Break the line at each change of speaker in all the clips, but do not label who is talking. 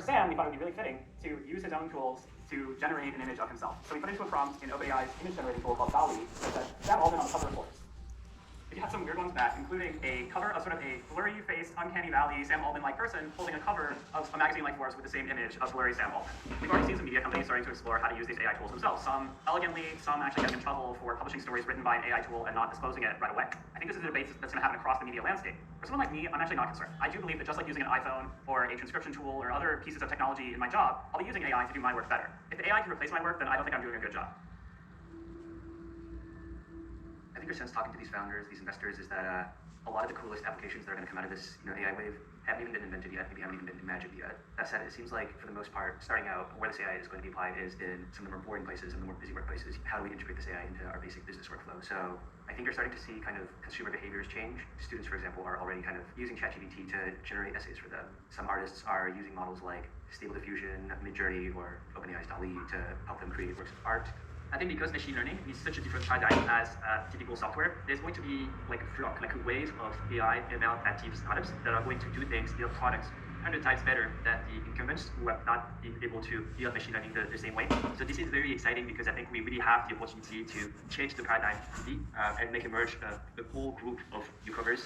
for Sam, we thought it would be really fitting to use his own tools to generate an image of himself. So we put into a prompt in OpenAI's image generating tool called DALL-E that said, Sam Altman on the cover of Forbes. If you had some weird ones back, including a cover of sort of a blurry-faced, uncanny valley, Sam Altman-like person holding a cover of a magazine like Forbes with the same image of blurry Sam Altman. We've already seen some media companies starting to explore how to use these AI tools themselves. Some elegantly, some actually getting in trouble for publishing stories written by an AI tool and not disclosing it right away. I think this is a debate that's going to happen across the media landscape. For someone like me, I'm actually not concerned. I do believe that just like using an iPhone or a transcription tool or other pieces of technology in my job, I'll be using AI to do my work better. If the AI can replace my work, then I don't think I'm doing a good job. I think your sense talking to these founders, these investors, is that a lot of the coolest applications that are going to come out of this AI wave haven't even been invented yet, maybe haven't even been imagined yet. That said, it seems like for the most part, starting out, where this AI is going to be applied is in some of the more boring places and the more busy workplaces. How do we integrate this AI into our basic business workflow? So I think you're starting to see kind of consumer behaviors change. Students, for example, are already kind of using ChatGPT to generate essays for them. Some artists are using models like Stable Diffusion, Midjourney, or OpenAI's DALL-E to help them create works of art. I think because machine learning is such a different paradigm as typical software, there's going to be like a wave of AI, ML active startups that are going to do things, build products 100 times better than the incumbents who have not been able to build machine learning the same way. So this is very exciting because I think we really have the opportunity to change the paradigm and make emerge a whole group of newcomers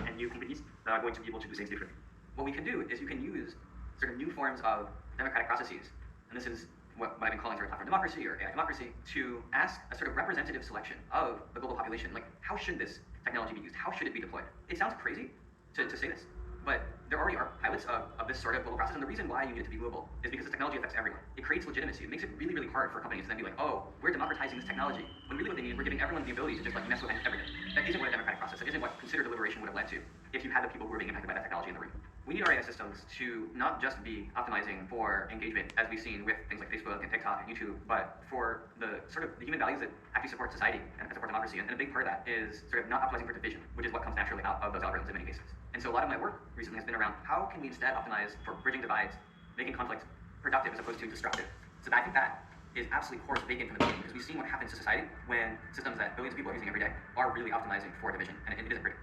and new companies that are going to be able to do things differently. What we can do is you can use sort of new forms of democratic processes, and this is what I've been calling sort of platform democracy or AI democracy, to ask a sort of representative selection of the global population. Like, how should this technology be used? How should it be deployed? It sounds crazy to say this, but there already are pilots of this sort of global process, and the reason why you need it to be global is because the technology affects everyone. It creates legitimacy. It makes it really, really hard for companies to then be like, oh, we're democratizing this technology, when really what they need is we're giving everyone the ability to just like mess with everything. That isn't what a democratic process, that isn't what considered deliberation would have led to if you had the people who were being impacted by that technology in the room. We need our AI systems to not just be optimizing for engagement, as we've seen with things like Facebook and TikTok and YouTube, but for the sort of the human values that actually support society and support democracy. And a big part of that is sort of not optimizing for division, which is what comes naturally out of those algorithms in many cases. And so a lot of my work recently has been around how can we instead optimize for bridging divides, making conflict productive as opposed to destructive. So I think that is absolutely core to bake in from the beginning, because we've seen what happens to society when systems that billions of people are using every day are really optimizing for division, and it isn't pretty.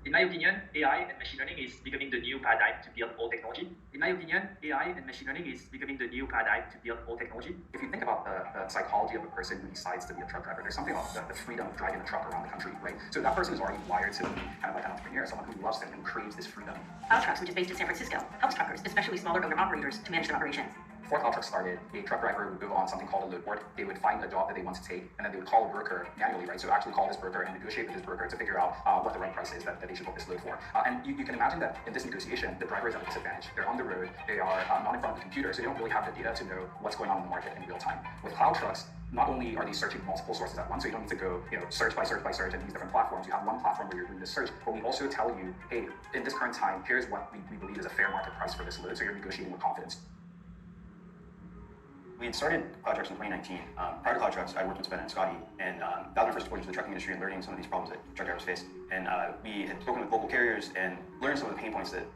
In my opinion, AI and machine learning is becoming the new paradigm to build all technology. In my opinion, AI and machine learning is becoming the new paradigm to build all technology.
If you think about the psychology of a person who decides to be a truck driver, there's something about the freedom of driving a truck around the country, right? So that person is already wired to be kind of like an entrepreneur, someone who loves it and craves this freedom.
Cloud Trucks, which is based in San Francisco, helps truckers, especially smaller owner operators, to manage their operations.
Before Cloud Truck started, a truck driver would go on something called a load board. They would find a job that they want to take, and then they would call a broker manually, right? So actually call this broker and negotiate with this broker to figure out what the right price is that they should book this load for. And you can imagine that in this negotiation, the driver is at a disadvantage. They're on the road, they are not in front of the computer, so they don't really have the data to know what's going on in the market in real time. With Cloud Trucks, not only are they searching multiple sources at once, so you don't need to go, search by search by search and these different platforms. You have one platform where you're doing this search, but we also tell you, hey, in this current time, here's what we believe is a fair market price for this load, so you're negotiating with confidence.
We had started Cloud Trucks in 2019. Prior to Cloud Trucks, I worked with Ben and Scotty, and that was my first exposure to the trucking industry and learning some of these problems that truck drivers face. And we had spoken with local carriers and learned some of the pain points that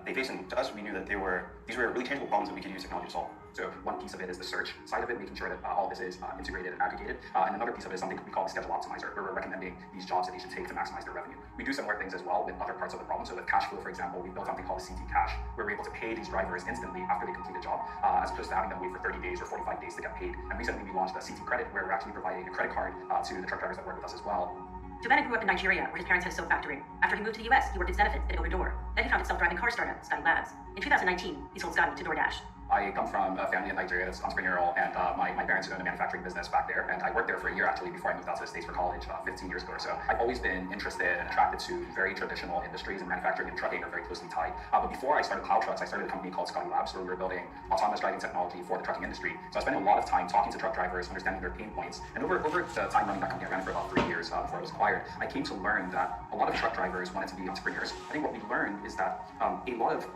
they face. And to us, we knew that these were really tangible problems that we could use technology to solve.
So one piece of it is the search side of it, making sure that all this is integrated and aggregated. And another piece of it is something we call the schedule optimizer, where we're recommending these jobs that they should take to maximize their revenue. We do similar things as well with other parts of the problem. So with cash flow, for example, we built something called CT Cash, where we're able to pay these drivers instantly after they complete a job, as opposed to having them wait for 30 days or 45 days to get paid. And recently we launched a CT Credit, where we're actually providing a credit card to the truck drivers that work with us as well.
Giovanni grew up in Nigeria, where his parents had a soap factory. After he moved to the US, he worked at Zenefit and Opendoor. Then he founded self-driving car startup, Scotty Labs. In 2019, he sold Scotty to DoorDash.
I come from a family in Nigeria that's entrepreneurial, and my parents owned a manufacturing business back there, and I worked there for a year actually before I moved out to the States for college 15 years ago or so. I've always been interested and attracted to very traditional industries, and manufacturing and trucking are very closely tied. But before I started Cloud Trucks, I started a company called Scotty Labs, where we were building autonomous driving technology for the trucking industry. So I spent a lot of time talking to truck drivers, understanding their pain points, and over the time running that company, I ran it for about 3 years before I was acquired, I came to learn that a lot of truck drivers wanted to be entrepreneurs. I think what we learned is that a lot of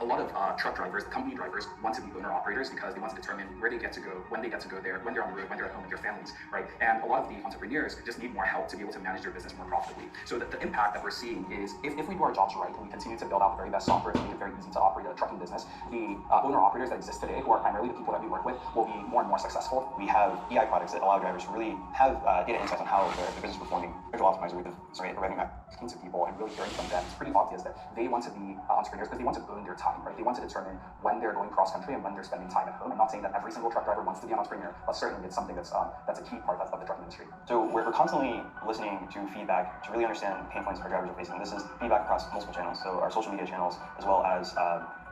a lot of truck drivers, company drivers, want to be owner-operators because they want to determine where they get to go, when they get to go there, when they're on the road, when they're at home with their families, right? And a lot of the entrepreneurs just need more help to be able to manage their business more profitably. So the impact that we're seeing is if we do our jobs right and we continue to build out the very best software to make it very easy to operate a trucking business, the owner-operators that exist today, who are primarily the people that we work with, will be more and more successful. We have EI products that allow drivers to really have data insights on how their business is performing. Visual Optimizer, we've arriving at teams of people and really hearing from them. It's pretty obvious that they want to be entrepreneurs because they want to own their time, right? They want to determine when they're going cross-country and when they're spending time at home. I'm not saying that every single truck driver wants to be an entrepreneur, but certainly it's something that's a key part of the trucking industry.
So we're constantly listening to feedback to really understand pain points our drivers are facing. This is feedback across multiple channels, so our social media channels, as well as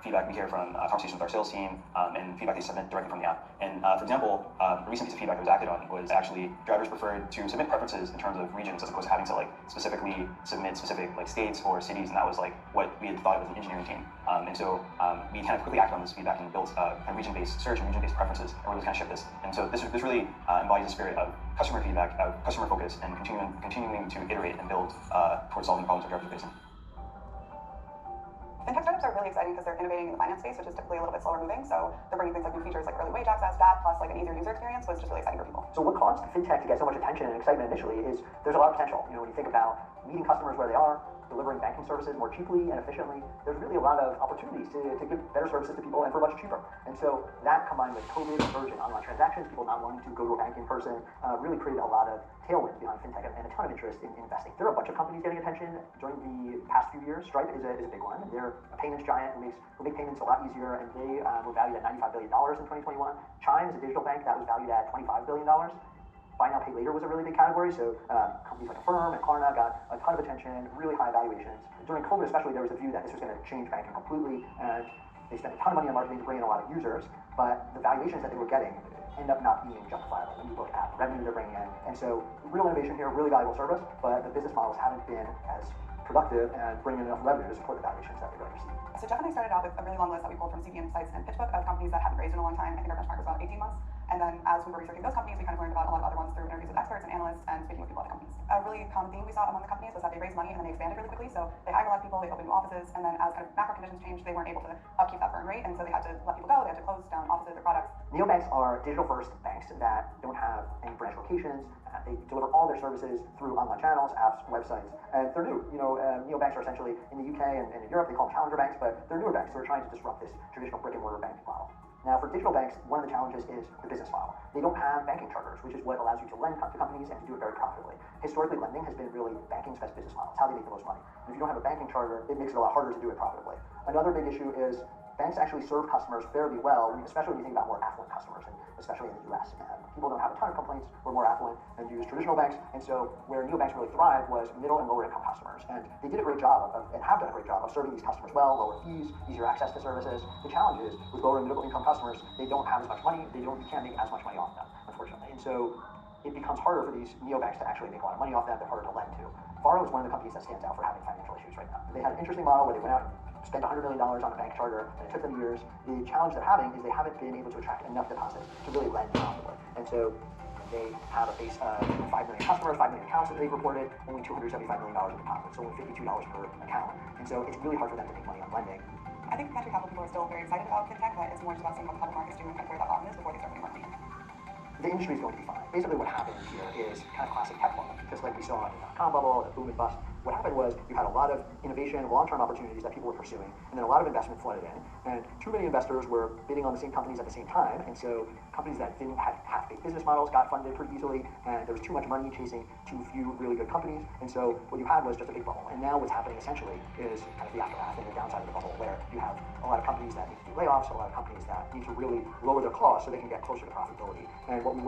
feedback we hear from conversations with our sales team, and feedback they submit directly from the app. And for example, a recent piece of feedback that was acted on was actually drivers preferred to submit preferences in terms of regions as opposed to having to like specifically submit specific like states or cities, and that was like what we had thought of as an engineering team. And so we kind of quickly acted on this feedback and built a region-based search and region-based preferences, and we're able to kind of ship this. And so this really embodies the spirit of customer feedback, of customer focus, and continuing to iterate and build towards solving problems our drivers are facing.
Fintech startups are really exciting because they're innovating in the finance space, which is typically a little bit slower moving. So they're bringing things like new features like early wage access, that, plus like an easier user experience was just really exciting for people.
So what caused fintech to get so much attention and excitement initially is there's a lot of potential. You know, when you think about meeting customers where they are, delivering banking services more cheaply and efficiently, there's really a lot of opportunities to give better services to people and for much cheaper. And so that combined with COVID, surge in online transactions, people not wanting to go to a bank in person, really created a lot of tailwinds behind fintech and a ton of interest in investing. There are a bunch of companies getting attention during the past few years. Stripe is a big one. They're a payments giant who make payments a lot easier, and they were valued at $95 billion in 2021. Chime is a digital bank that was valued at $25 billion. Buy now, pay later was a really big category, so companies like Affirm and Klarna got a ton of attention, really high valuations. During COVID especially, there was a view that this was going to change banking completely, and they spent a ton of money on marketing to bring in a lot of users, but the valuations that they were getting end up not being justifiable when you look at the revenue they're bringing in. And so real innovation here, really valuable service, but the business models haven't been as productive and bringing enough revenue to support the valuations that they're going to receive.
So Jeff and I started out with a really long list that we pulled from CVM Insights and PitchBook of companies that hadn't raised in a long time. I think our benchmark was about 18 months. And then as we were researching those companies, we kind of learned about a lot of other ones through interviews with experts and analysts and speaking with people at the companies. A really common theme we saw among the companies was that they raised money and then they expanded really quickly. So they hired a lot of people, they opened new offices, and then as kind of macro conditions changed, they weren't able to upkeep that burn rate, and so they had to let people go, they had to close down offices or products.
Neobanks are digital-first banks that don't have any branch locations. They deliver all their services through online channels, apps, websites, and they're new. You know, neobanks are essentially in the UK and in Europe they call them challenger banks, but they're newer banks. So they're trying to disrupt this traditional brick-and-mortar banking model. Now, for digital banks, one of the challenges is the business model. They don't have banking charters, which is what allows you to lend to companies and to do it very profitably. Historically, lending has been really banking's best business model. It's how they make the most money. And if you don't have a banking charter, it makes it a lot harder to do it profitably. Another big issue is banks actually serve customers fairly well, especially when you think about more affluent customers, and especially in the US. People don't have a ton of complaints. We're more affluent and use traditional banks. And so where neobanks really thrived was middle and lower income customers. And they did a great job and have done a great job of serving these customers well, lower fees, easier access to services. The challenge is with lower and middle income customers, they don't have as much money. You can't make as much money off them, unfortunately. And so it becomes harder for these neobanks to actually make a lot of money off them. They're harder to lend to. Faro is one of the companies that stands out for having financial issues right now. They had an interesting model where they went out and spent $100 million on a bank charter, and it took them years. The challenge they're having is they haven't been able to attract enough deposits to really lend profitably. And so they have a base of 5 million customers, 5 million accounts that they've reported, only $275 million in deposits, so only $52 per account. And so it's really hard for them to make money on lending.
I think venture capital people are still very excited about fintech, but it's more just about seeing what the public markets do and kind of where that bottom is before they start putting money in.
The industry is going to be fine. Basically what happened here is kind of classic tech bubble, just like we saw in the dot-com bubble, the boom and bust. What happened was you had a lot of innovation, long-term opportunities that people were pursuing, and then a lot of investment flooded in, and too many investors were bidding on the same companies at the same time, and so companies that didn't have half-baked business models got funded pretty easily, and there was too much money chasing too few really good companies, and so what you had was just a big bubble. And now what's happening essentially is kind of the aftermath and the downside of the bubble, where you have a lot of companies that need to do layoffs, a lot of companies that need to really lower their costs so they can get closer to profitability. And what we will